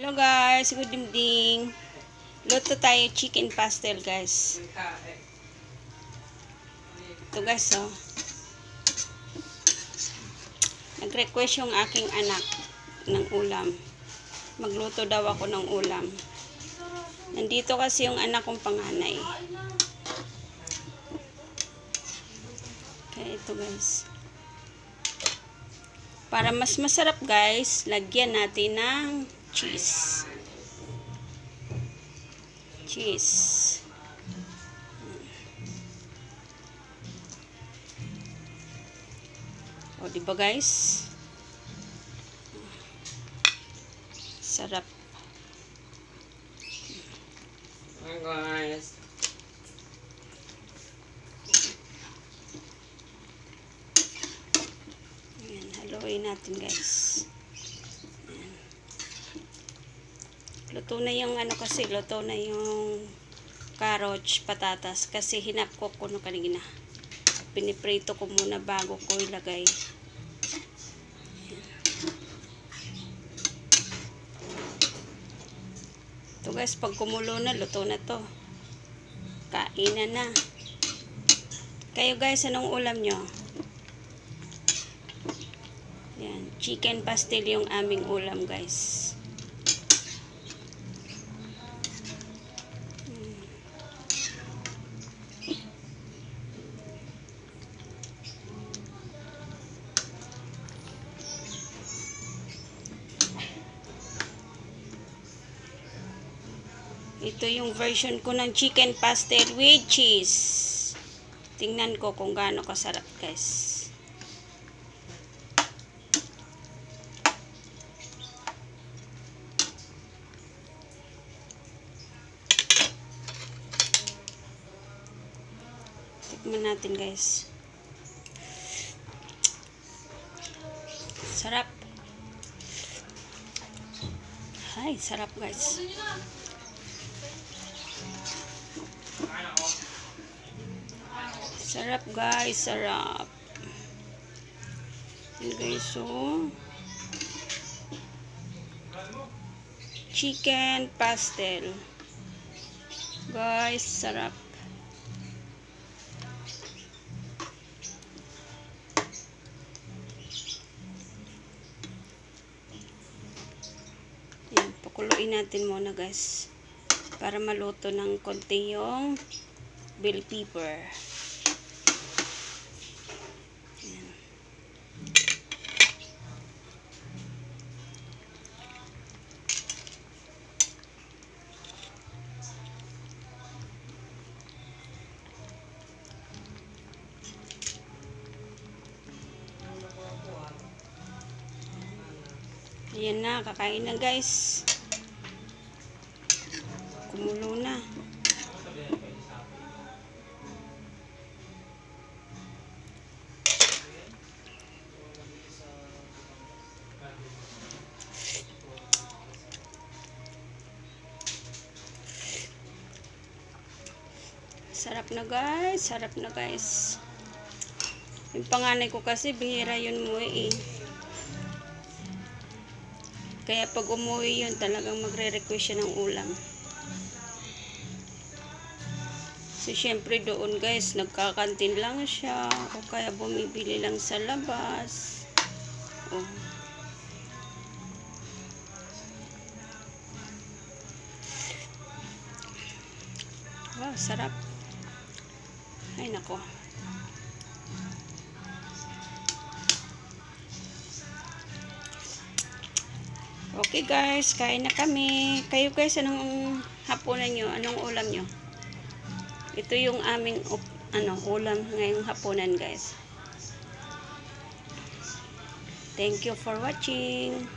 Hello guys, good evening. Luto tayo chicken pastel guys. Ito guys oh. Nag-request yung aking anak ng ulam. Magluto daw ako ng ulam. Nandito kasi yung anak kong panganay. Kaya ito guys. Para mas masarap guys, lagyan natin ng cheese. O, diba guys? Sarap. Hi guys. Ayan, haluin natin guys. Ayan. Luto na yung luto na yung carrots, patatas kasi hinapko ko no kanina. Piniprito ko muna bago ko ilagay. Ayan. Ito guys, pag kumulo na, luto na to. Kainan na. Kayo guys, anong ulam nyo? Yan, chicken pastel yung aming ulam guys. Ito yung version ko ng chicken pastel with cheese. Tingnan ko kung gaano kasarap guys. Tikman natin guys. Sarap. Ay, sarap guys. Sarap guys, sarap. Yan guys, so chicken pastel. Guys, sarap. Yan, pakuluin natin muna guys. Para maluto ng konti yung bell pepper. Ayan na, kakain na guys. Kumulo na. Sarap na guys, sarap na guys. Yung panganay ko kasi bihira yun umuwi eh. Kaya pag umuwi yun, talagang magre-request siya ng ulam. So, syempre doon guys, nagkakantin lang siya. O kaya bumibili lang sa labas. Oh. Wow, sarap. Ay, nako. Okay guys, kain na kami. Kayo guys, anong hapunan nyo? Anong ulam nyo? Ito yung aming ulam ngayong hapunan guys. Thank you for watching.